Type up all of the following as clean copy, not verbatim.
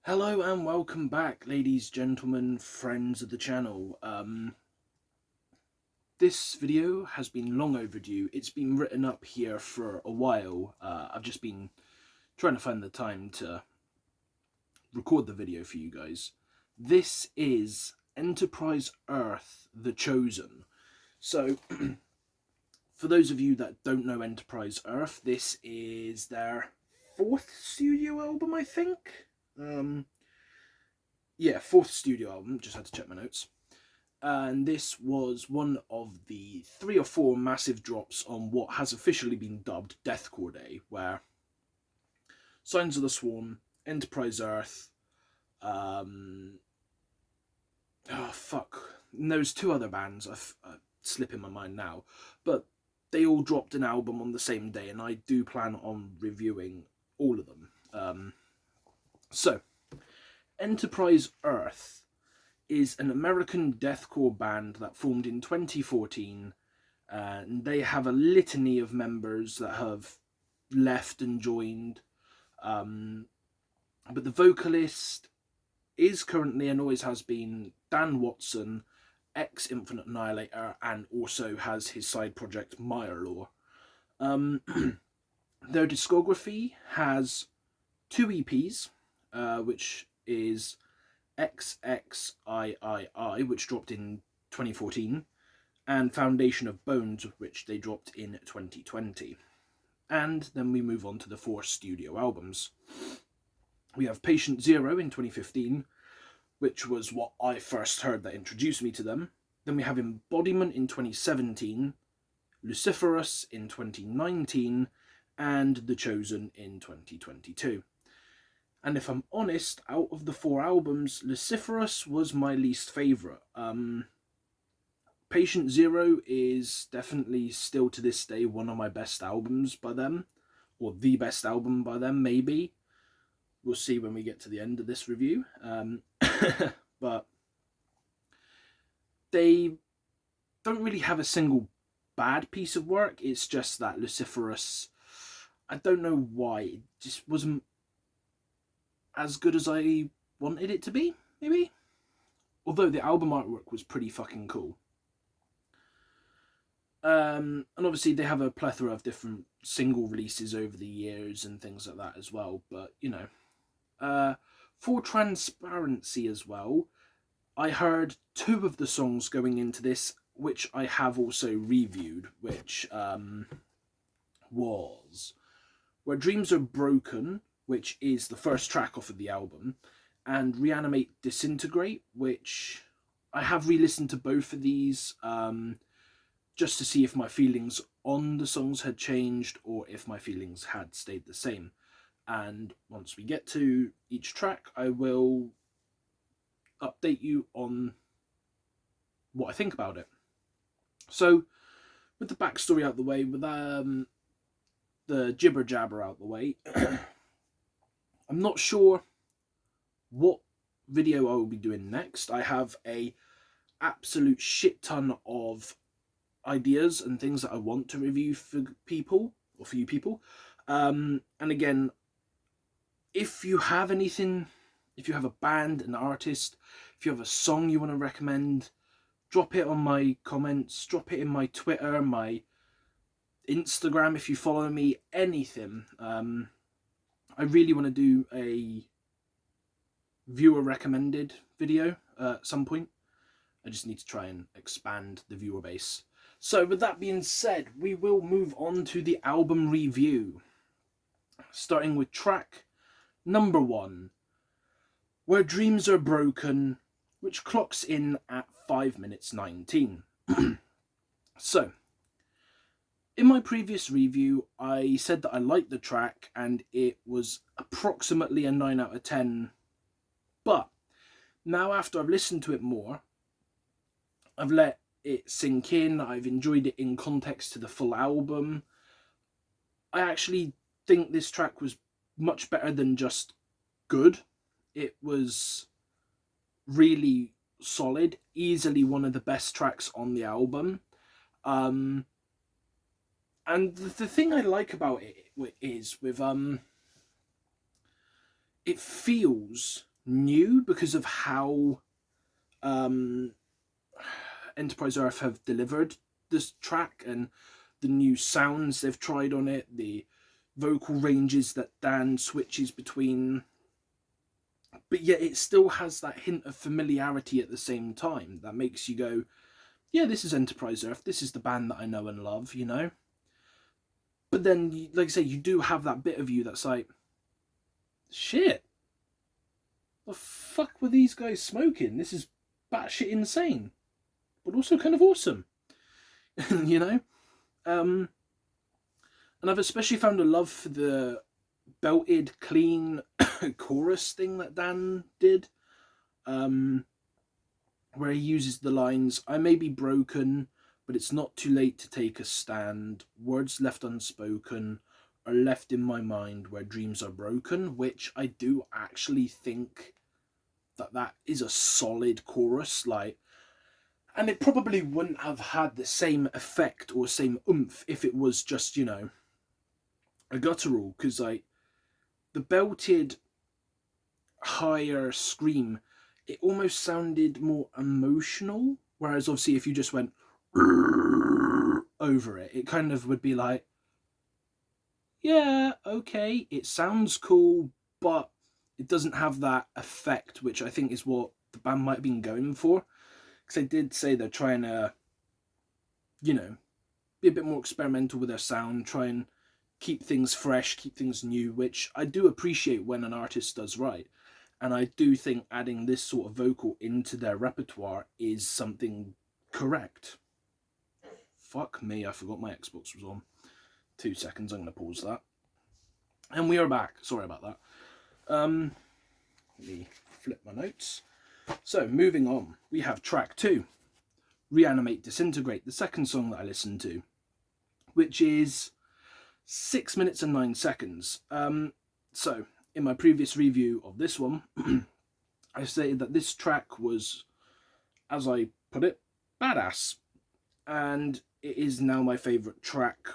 Hello and welcome back, ladies, gentlemen, friends of the channel. This video has been long overdue. It's been written up here for a while. I've just been trying to find the time to record the video for you guys. This is Enterprise Earth: The Chosen. So, for those of you that don't know Enterprise Earth, this is their fourth studio album, I think. Yeah, fourth studio album, just had to check my notes. And this was one of the 3 or 4 massive drops on what has officially been dubbed Deathcore Day, where Signs of the Swarm, Enterprise Earth, and there's 2 other bands I slip in my mind now, but they all dropped an album on the same day, and I do plan on reviewing all of them. So, Enterprise Earth is an American deathcore band that formed in 2014, and they have a litany of members that have left and joined. But the vocalist is currently and always has been Dan Watson, ex-Infinite Annihilator, and also has his side project Mirelaw. Their discography has 2 EPs, which is XXIII, which dropped in 2014, and Foundation of Bones, which they dropped in 2020. And then we move on to the 4 studio albums. We have Patient Zero in 2015, which was what I first heard that introduced me to them. Then we have Embodiment in 2017, Luciferus in 2019, and The Chosen in 2022. And if I'm honest, out of the 4 albums, Luciferus was my least favourite. Patient Zero is definitely still to this day one of my best albums by them, or the best album by them, maybe. We'll see when we get to the end of this review. But they don't really have a single bad piece of work. It's just that Luciferus, I don't know why, it just wasn't as good as I wanted it to be, maybe? Although the album artwork was pretty fucking cool. And obviously they have a plethora of different single releases over the years and things like that as well, but, you know. For transparency as well, I heard 2 of the songs going into this, which I have also reviewed, which was Where Dreams Are Broken, which is the first track off of the album, and Reanimate Disintegrate, which I have re-listened to both of these just to see if my feelings on the songs had changed or if my feelings had stayed the same. And once we get to each track, I will update you on what I think about it. So, with the backstory out the way, with the jibber jabber out the way, I'm not sure what video I will be doing next. I have a absolute shit ton of ideas and things that I want to review for people, or for you people. And again, if you have anything, if you have a band, an artist, if you have a song you want to recommend, drop it on my comments, drop it in my Twitter, my Instagram if you follow me, anything. I really want to do a viewer recommended video at some point. I just need to try and expand the viewer base. So with that being said, we will move on to the album review, starting with track number 1, Where Dreams Are Broken, which clocks in at 5 minutes 19. So, in my previous review, I said that I liked the track and it was approximately a 9 out of 10. But now, after I've listened to it more, I've let it sink in, I've enjoyed it in context to the full album, I actually think this track was much better than just good. It was really solid, easily one of the best tracks on the album. And the thing I like about it is with it feels new because of how Enterprise Earth have delivered this track and the new sounds they've tried on it, the vocal ranges that Dan switches between, but yet it still has that hint of familiarity at the same time that makes you go, yeah, this is Enterprise Earth, this is the band that I know and love, you know? But then, like I say, you do have that bit of you that's like, shit, the fuck were these guys smoking? This is batshit insane, but also kind of awesome, you know? And I've especially found a love for the belted, clean chorus thing that Dan did, where he uses the lines, I may be broken, but it's not too late to take a stand. Words left unspoken are left in my mind where dreams are broken, which I do actually think that is a solid chorus, like, and it probably wouldn't have had the same effect or same oomph if it was just, you know, a guttural, because like the belted higher scream, it almost sounded more emotional, whereas obviously if you just went over it, it kind of would be like, yeah, okay, it sounds cool, but it doesn't have that effect, which I think is what the band might have been going for. Because they did say they're trying to, you know, be a bit more experimental with their sound, try and keep things fresh, keep things new, which I do appreciate when an artist does right. And I do think adding this sort of vocal into their repertoire is something correct. Fuck me, I forgot my Xbox was on. 2 seconds, I'm going to pause that. And we are back. Sorry about that. Let me flip my notes. So, moving on, we have track 2, Reanimate, Disintegrate, the second song that I listened to, which is 6 minutes and 9 seconds. So, in my previous review of this one, I stated that this track was, as I put it, badass. And it is now my favourite track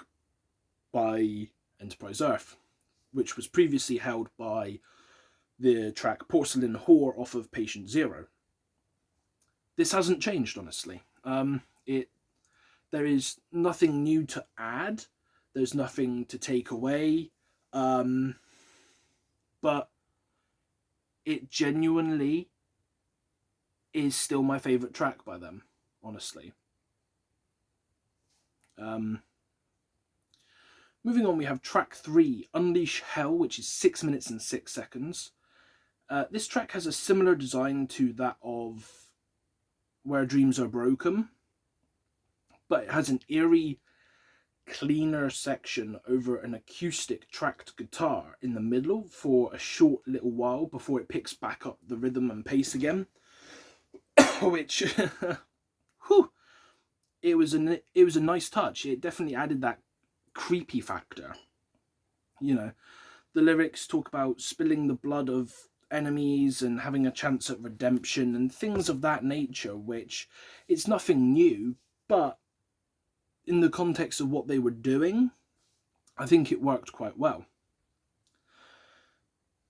by Enterprise Earth, which was previously held by the track Porcelain Whore off of Patient Zero. This hasn't changed, honestly. There is nothing new to add. There's nothing to take away. But it genuinely is still my favourite track by them, honestly. Moving on, we have track 3, Unleash Hell, which is 6 minutes and 6 seconds. This track has a similar design to that of Where Dreams Are Broken, but it has an eerie, cleaner section over an acoustic tracked guitar in the middle for a short little while before it picks back up the rhythm and pace again, which whew, it was a nice touch. It definitely added that creepy factor. You know, the lyrics talk about spilling the blood of enemies and having a chance at redemption and things of that nature, which it's nothing new, but in the context of what they were doing, I think it worked quite well.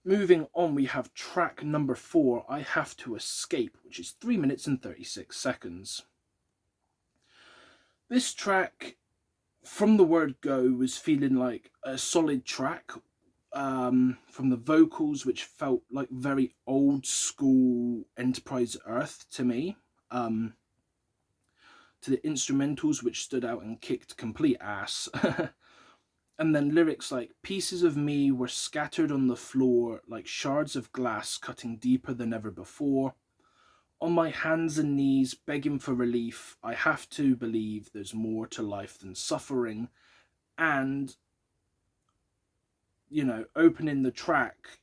Moving on, we have track number 4, I Have to Escape, which is 3 minutes and 36 seconds. This track, from the word go, was feeling like a solid track, from the vocals, which felt like very old school Enterprise Earth to me, to the instrumentals, which stood out and kicked complete ass. And then lyrics like, pieces of me were scattered on the floor like shards of glass cutting deeper than ever before. On my hands and knees begging for relief, I have to believe there's more to life than suffering. And, you know, opening the track,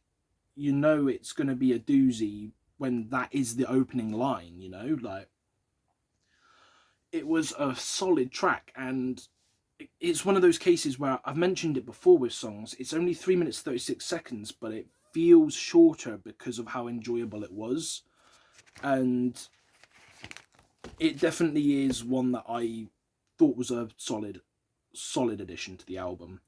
you know it's going to be a doozy when that is the opening line, you know, like, it was a solid track. And it's one of those cases where I've mentioned it before with songs, it's only 3 minutes 36 seconds, but it feels shorter because of how enjoyable it was. And it definitely is one that I thought was a solid addition to the album.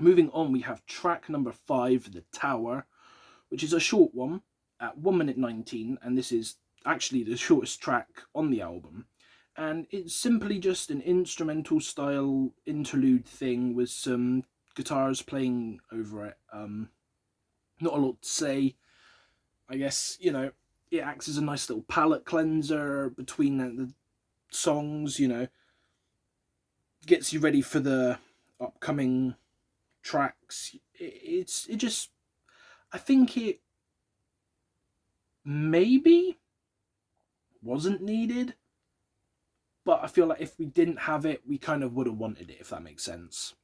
Moving on, we have track number 5, The Tower, which is a short one at 1 minute 19, and this is actually the shortest track on the album. And it's simply just an instrumental style interlude thing with some guitars playing over it. Not a lot to say. I guess, it acts as a nice little palate cleanser between the songs, gets you ready for the upcoming tracks. I think it maybe wasn't needed, but I feel like if we didn't have it, we kind of would have wanted it, if that makes sense.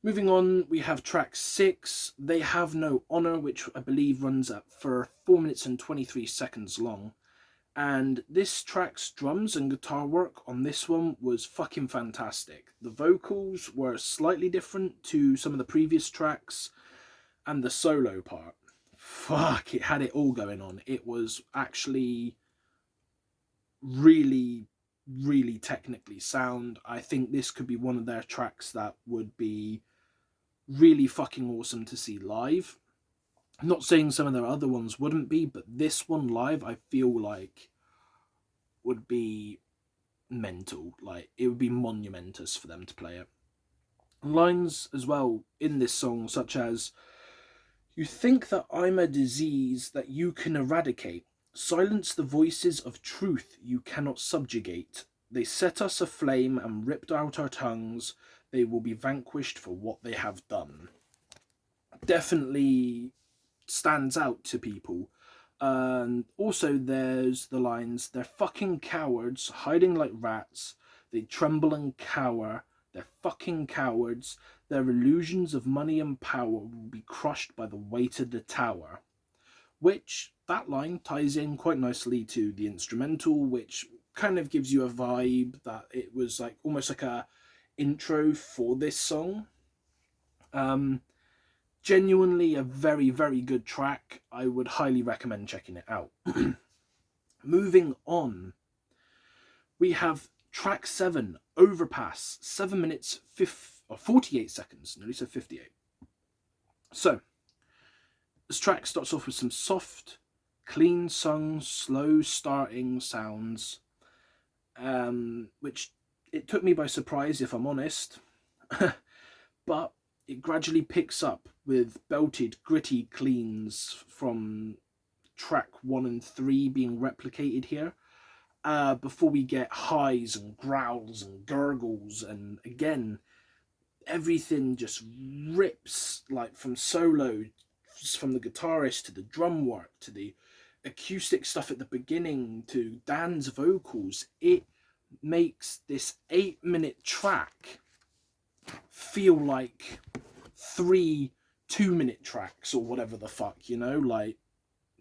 Moving on, we have track 6, They Have No Honor, which I believe runs for 4 minutes and 23 seconds long. And this track's drums and guitar work on this one was fucking fantastic. The vocals were slightly different to some of the previous tracks, and the solo part, fuck, it had it all going on. It was actually really, really technically sound. I think this could be one of their tracks that would be really fucking awesome to see live. I'm not saying some of their other ones wouldn't be, but this one live, I feel like would be mental. Like, it would be monumentous for them to play it. Lines as well in this song, such as, "You think that I'm a disease that you can eradicate. Silence the voices of truth you cannot subjugate. They set us aflame and ripped out our tongues. They will be vanquished for what they have done." Definitely stands out to people. Also, there's the lines, "They're fucking cowards, hiding like rats. They tremble and cower. They're fucking cowards. Their illusions of money and power will be crushed by the weight of the tower." Which, that line ties in quite nicely to the instrumental, which kind of gives you a vibe that it was like almost like a intro for this song. Genuinely a very, very good track. I would highly recommend checking it out. Moving on, we have track 7, Overpass, 7 minutes 48 seconds, nearly said 58. So, this track starts off with some soft, clean sung, slow starting sounds, which it took me by surprise, if I'm honest. But it gradually picks up with belted, gritty cleans from track 1 and 3 being replicated here, before we get highs and growls and gurgles, and again, everything just rips, like from solo, from the guitarist to the drum work to the acoustic stuff at the beginning to Dan's vocals. It makes this 8-minute track feel like 3 2-minute tracks or whatever the fuck, like,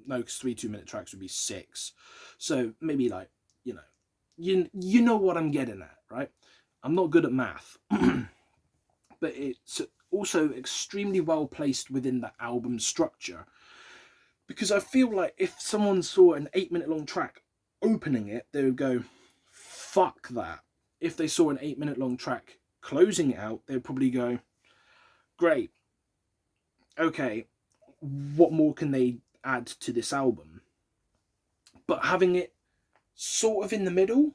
no, because 3 2-minute tracks would be 6, so maybe like, you know what I'm getting at, right? I'm not good at math. But it's also extremely well placed within the album structure, because I feel like if someone saw an 8-minute long track opening it, they would go, fuck that. If they saw an 8-minute long track closing it out, they'd probably go, great, okay, what more can they add to this album? But having it sort of in the middle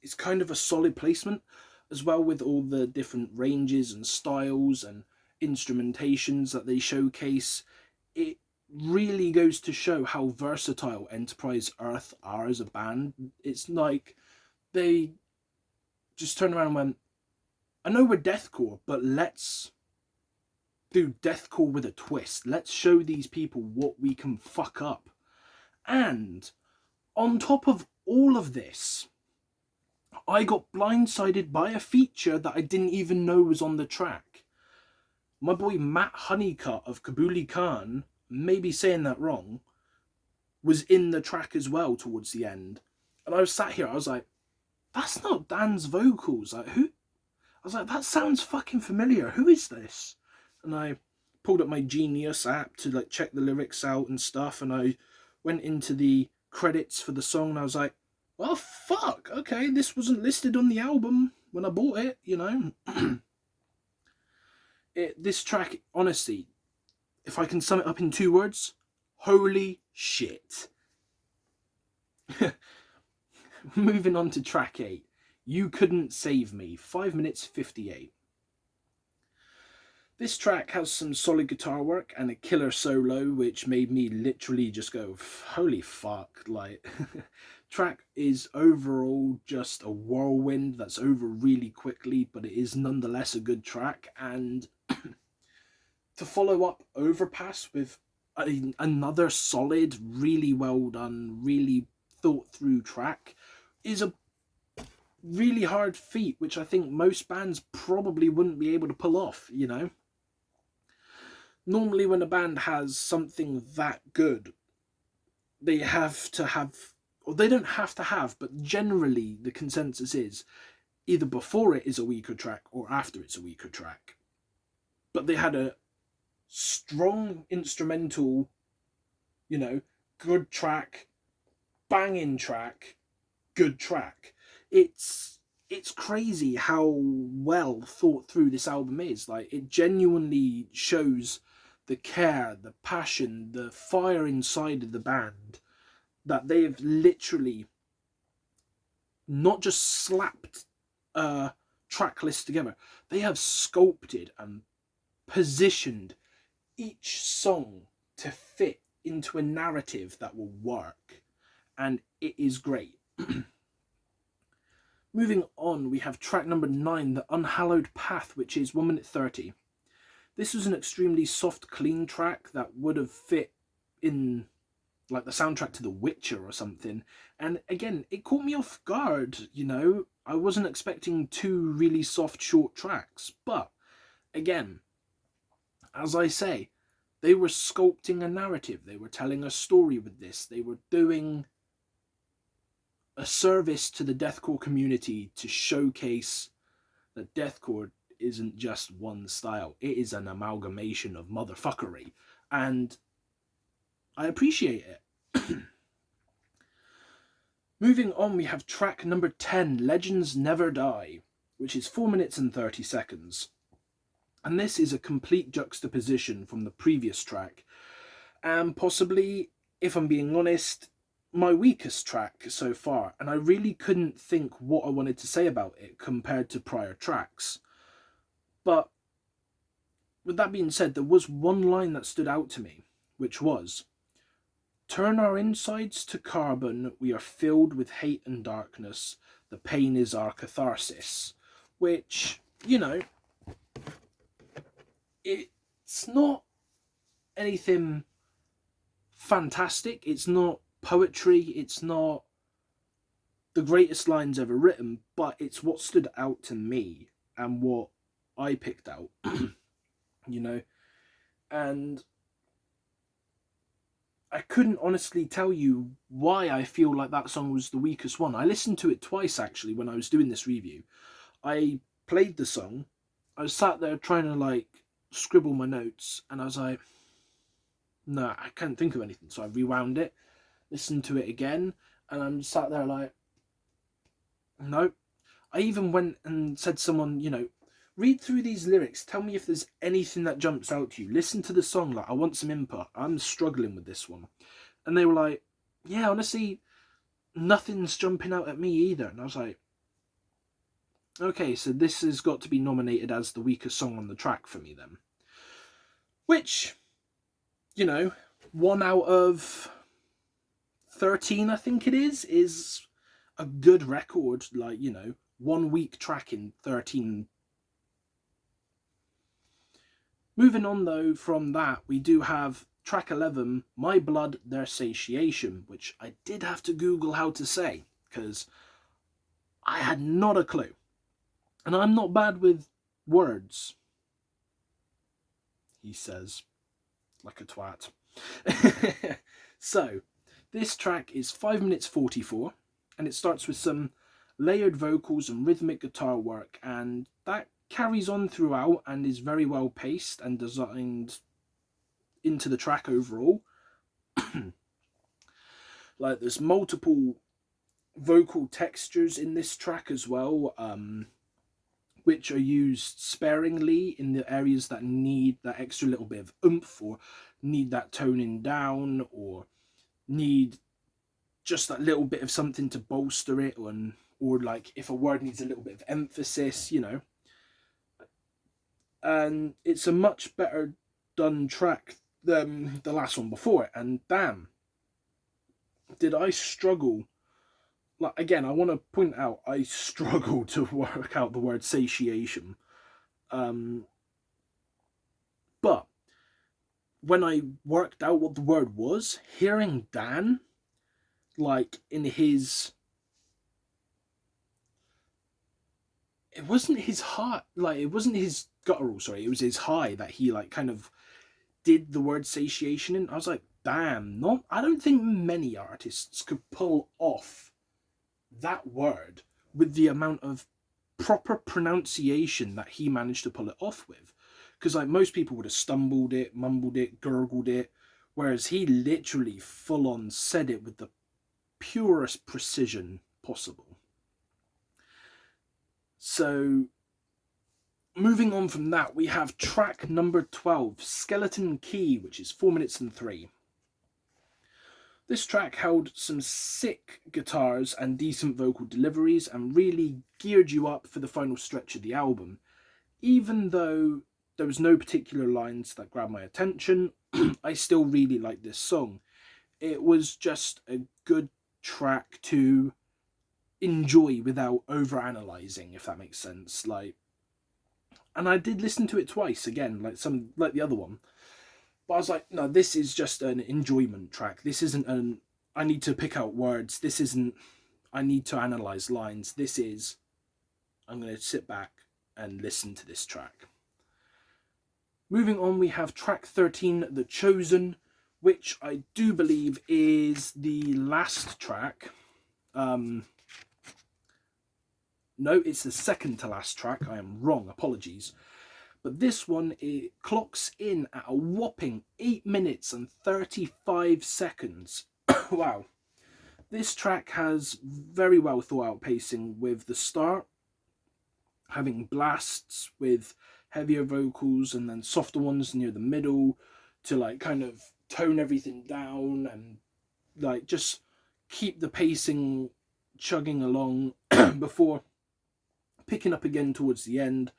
is kind of a solid placement, as well, with all the different ranges and styles and instrumentations that they showcase. It really goes to show how versatile Enterprise Earth are as a band. It's like they just turned around and went, I know we're deathcore, but let's do deathcore with a twist. Let's show these people what we can fuck up. And on top of all of this, I got blindsided by a feature that I didn't even know was on the track. My boy Matt Honeycutt of Kabuli Khan, maybe saying that wrong, was in the track as well towards the end. And I was sat here, I was like, that's not Dan's vocals. Like, who? I was like, that sounds fucking familiar. Who is this? And I pulled up my Genius app to like check the lyrics out and stuff, and I went into the credits for the song, and I was like, well, fuck, okay, this wasn't listed on the album. when I bought it, you know. This track, honestly, if I can sum it up in 2 words, holy shit. Moving on to track 8, You Couldn't Save Me, 5 minutes 58. This track has some solid guitar work and a killer solo, which made me literally just go, holy fuck. Like, track is overall just a whirlwind that's over really quickly, but it is nonetheless a good track. And to follow up Overpass with another solid, really well done, really thought through track is a really hard feat, which I think most bands probably wouldn't be able to pull off, you know. Normally when a band has something that good, they have to have, or they don't have to have, but generally the consensus is either before it is a weaker track or after it's a weaker track. But they had a strong instrumental, you know, good track, banging track, good track. It's crazy how well thought through this album is. Like, it genuinely shows the care, the passion, the fire inside of the band, that they've literally not just slapped a track list together, they have sculpted and positioned each song to fit into a narrative that will work, and it is great. Moving on, we have track number 9, The Unhallowed Path, which is 1 minute 30. This was an extremely soft, clean track that would have fit in like the soundtrack to The Witcher or something. And again, it caught me off guard, you know. I wasn't expecting 2 really soft, short tracks. But again, as I say, they were sculpting a narrative. They were telling a story with this. They were doing a service to the deathcore community to showcase that deathcore isn't just one style. It is an amalgamation of motherfuckery. And I appreciate it. Moving on, we have track number 10, Legends Never Die, which is 4 minutes and 30 seconds. And this is a complete juxtaposition from the previous track, and possibly, if I'm being honest, my weakest track so far. And I really couldn't think what I wanted to say about it compared to prior tracks. But with that being said, there was one line that stood out to me, which was, "Turn our insides to carbon, we are filled with hate and darkness, the pain is our catharsis." Which, you know, it's not anything fantastic, it's not poetry, it's not the greatest lines ever written, but it's what stood out to me and what I picked out, you know. And I couldn't honestly tell you why I feel like that song was the weakest one. I listened to it twice actually when I was doing this review. I played the song, I was sat there trying to like scribble my notes, and I was like, no, I can't think of anything. So I rewound it, listened to it again, and I'm sat there like, no. I even went and said to someone, you know, read through these lyrics, tell me if there's anything that jumps out to you, listen to the song, like I want some input, I'm struggling with this one. And they were like, yeah, honestly, nothing's jumping out at me either. And I was like, okay, so this has got to be nominated as the weakest song on the track for me then. Which, you know, 1 out of 13 I think it is a good record. Like, you know, 1 weak track in 13. Moving on though from that, we do have track 11, My Blood, Their Satiation, which I did have to Google how to say, because I had not a clue. And I'm not bad with words, he says, like a twat. So, this track is 5 minutes 44, and it starts with some layered vocals and rhythmic guitar work, and that carries on throughout and is very well paced and designed into the track overall. Like, there's multiple vocal textures in this track as well. which are used sparingly in the areas that need that extra little bit of oomph, or need that toning down, or need just that little bit of something to bolster it, or like if a word needs a little bit of emphasis, and it's a much better done track than the last one before it. And damn, did I struggle. Like, again, I want to point out I struggle to work out the word satiation, but when I worked out what the word was, hearing Dan, like in his, it wasn't his high, like it wasn't his guttural, sorry, it was his high that he like kind of did the word satiation in. I was like, damn, I don't think many artists could pull off that word with the amount of proper pronunciation that he managed to pull it off with. Because like most people would have stumbled it, mumbled it, gurgled it, whereas he literally full on said it with the purest precision possible. So moving on from that, we have track number 12, Skeleton Key, which is 4 minutes and 3. This track held some sick guitars and decent vocal deliveries and really geared you up for the final stretch of the album. Even though there was no particular lines that grabbed my attention, I still really like this song. It was just a good track to enjoy without over-analysing, if that makes sense. And I did listen to it twice again, like the other one. But I was like, no, this is just an enjoyment track. This isn't I need to pick out words. This isn't, I need to analyse lines. This is, I'm going to sit back and listen to this track. Moving on, we have track 13, The Chosen, which I do believe is the last track. No, it's the second to last track. I am wrong, apologies. But this one, it clocks in at a whopping 8 minutes and 35 seconds. Wow. This track has very well thought out pacing, with the start having blasts with heavier vocals and then softer ones near the middle to like kind of tone everything down and like just keep the pacing chugging along before picking up again towards the end.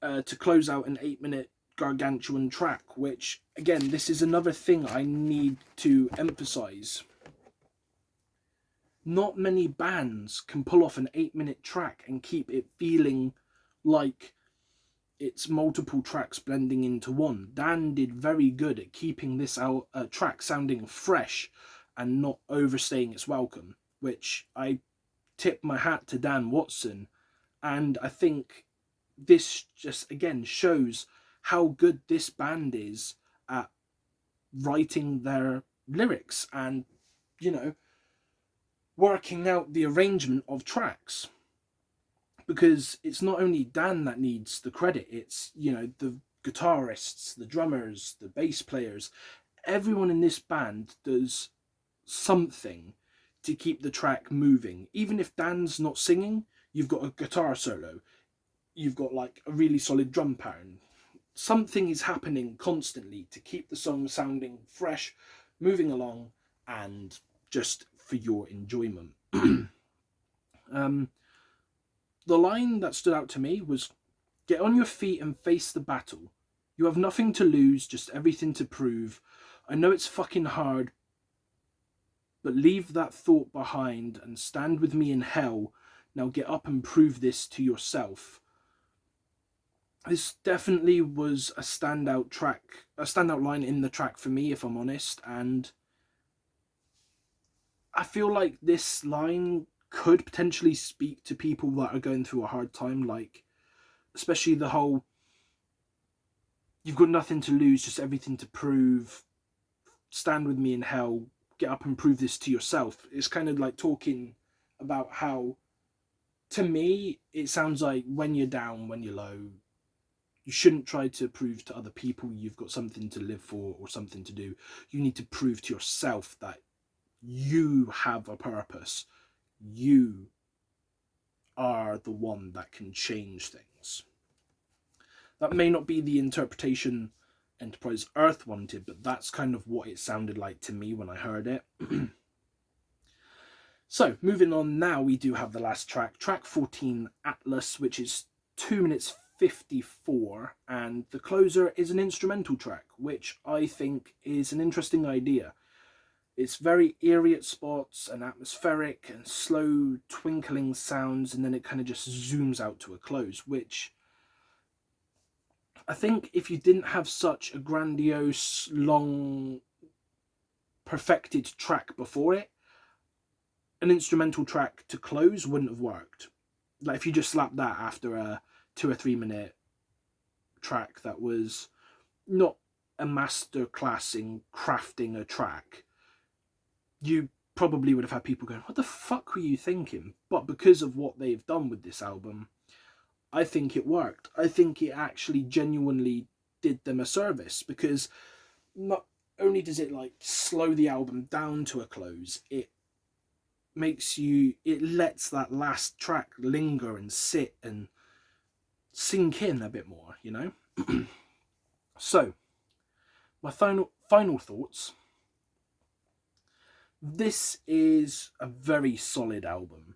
To close out an 8-minute gargantuan track, which, again, this is another thing I need to emphasise. Not many bands can pull off an 8-minute track and keep it feeling like it's multiple tracks blending into one. Dan did very good at keeping this track sounding fresh and not overstaying its welcome, which I tip my hat to Dan Watson, and I think this just again shows how good this band is at writing their lyrics and, working out the arrangement of tracks. Because it's not only Dan that needs the credit, it's, the guitarists, the drummers, the bass players, everyone in this band does something to keep the track moving. Even if Dan's not singing, you've got a guitar solo, you've got like a really solid drum pattern. Something is happening constantly to keep the song sounding fresh, moving along, and just for your enjoyment. The line that stood out to me was, "Get on your feet and face the battle. You have nothing to lose, just everything to prove. I know it's fucking hard, but leave that thought behind and stand with me in hell. Now get up and prove this to yourself." This definitely was a standout line in the track for me, if I'm honest, and I feel like this line could potentially speak to people that are going through a hard time, like especially the whole "you've got nothing to lose, just everything to prove, stand with me in hell, get up and prove this to yourself." It's kind of like talking about how, to me, it sounds like when you're down, when you're low, you shouldn't try to prove to other people you've got something to live for or something to do. You need to prove to yourself that you have a purpose. You are the one that can change things. That may not be the interpretation Enterprise Earth wanted, but that's kind of what it sounded like to me when I heard it. So, moving on now, we do have the last track, track 14, Atlas, which is 2 minutes 54, and the closer is an instrumental track, which I think is an interesting idea. It's very eerie at spots and atmospheric and slow twinkling sounds, and then it kind of just zooms out to a close, which I think if you didn't have such a grandiose, long, perfected track before it, an instrumental track to close wouldn't have worked. Like if you just slapped that after a 2 or 3 minute track that was not a masterclass in crafting a track, you probably would have had people going, what the fuck were you thinking? But because of what they've done with this album, I think it worked. I think it actually genuinely did them a service, because not only does it like slow the album down to a close, it lets that last track linger and sit and sink in a bit more, you know? So, my final thoughts. This is a very solid album.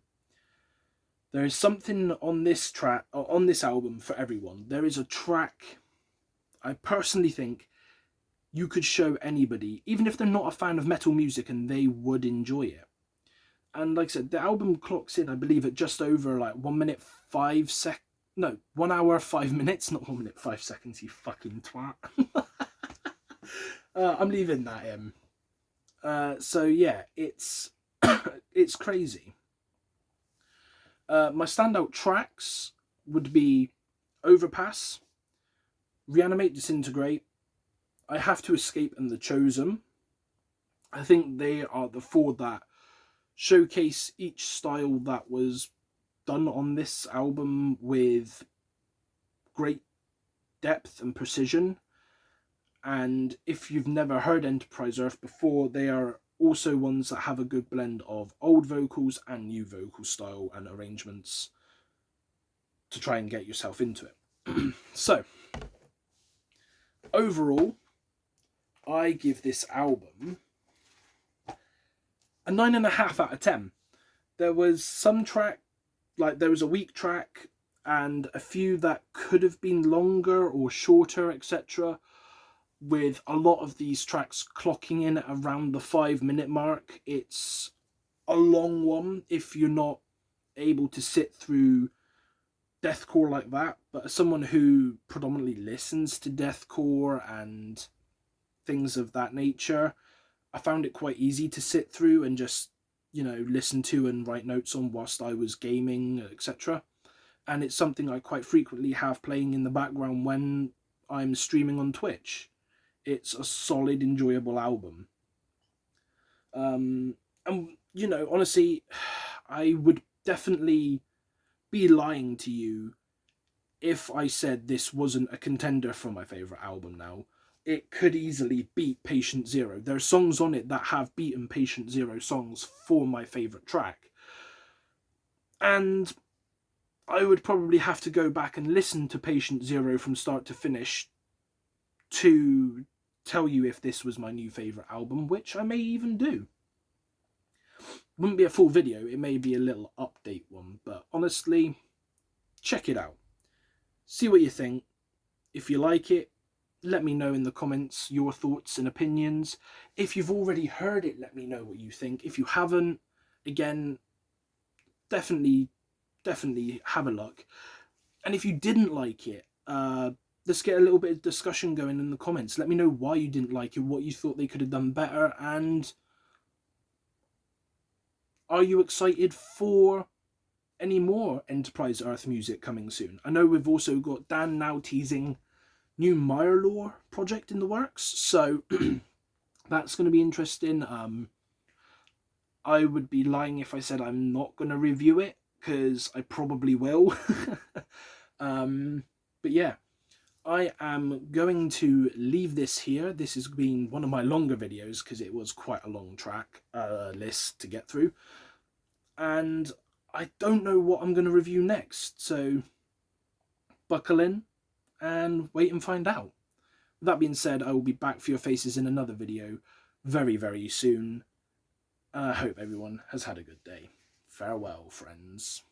There is something on this track, or on this album, for everyone. There is a track I personally think you could show anybody, even if they're not a fan of metal music, and they would enjoy it. And like I said, the album clocks in, I believe, at just over like 1 minute 5 sec. No, 1 hour 5 minutes, not 1 minute 5 seconds. You fucking twat. I'm leaving that in. So yeah, it's it's crazy. My standout tracks would be Overpass, Reanimate, Disintegrate, I Have to Escape, and The Chosen. I think they are the 4 that showcase each style that was done on this album with great depth and precision. And if you've never heard Enterprise Earth before, they are also ones that have a good blend of old vocals and new vocal style and arrangements to try and get yourself into it. So, overall, I give this album a 9.5 out of 10. There was some track, like there was a weak track and a few that could have been longer or shorter, etc., with a lot of these tracks clocking in at around the 5 minute mark. It's a long one if you're not able to sit through deathcore like that, but as someone who predominantly listens to deathcore and things of that nature, I found it quite easy to sit through and just, you know, listen to and write notes on whilst I was gaming, etc. And it's something I quite frequently have playing in the background when I'm streaming on Twitch. It's a solid, enjoyable album. And, you know, honestly, I would definitely be lying to you if I said this wasn't a contender for my favourite album now. It could easily beat Patient Zero. There are songs on it that have beaten Patient Zero songs for my favourite track. And I would probably have to go back and listen to Patient Zero from start to finish to tell you if this was my new favourite album, which I may even do. Wouldn't be a full video, it may be a little update one, but honestly, check it out. See what you think. If you like it, let me know in the comments your thoughts and opinions. If you've already heard it, let me know what you think. If you haven't, again, definitely have a look. And if you didn't like it, let's get a little bit of discussion going in the comments. Let me know why you didn't like it, what you thought they could have done better, and are you excited for any more Enterprise Earth music coming soon? I know we've also got Dan now teasing new Mirelore project in the works, so that's going to be interesting. I would be lying if I said I'm not going to review it, because I probably will. But yeah, I am going to leave this here. This has been one of my longer videos because it was quite a long track list to get through. And I don't know what I'm going to review next, so buckle in and wait and find out. With that being said, I will be back for your faces in another video very, very soon. I hope everyone has had a good day. Farewell, friends.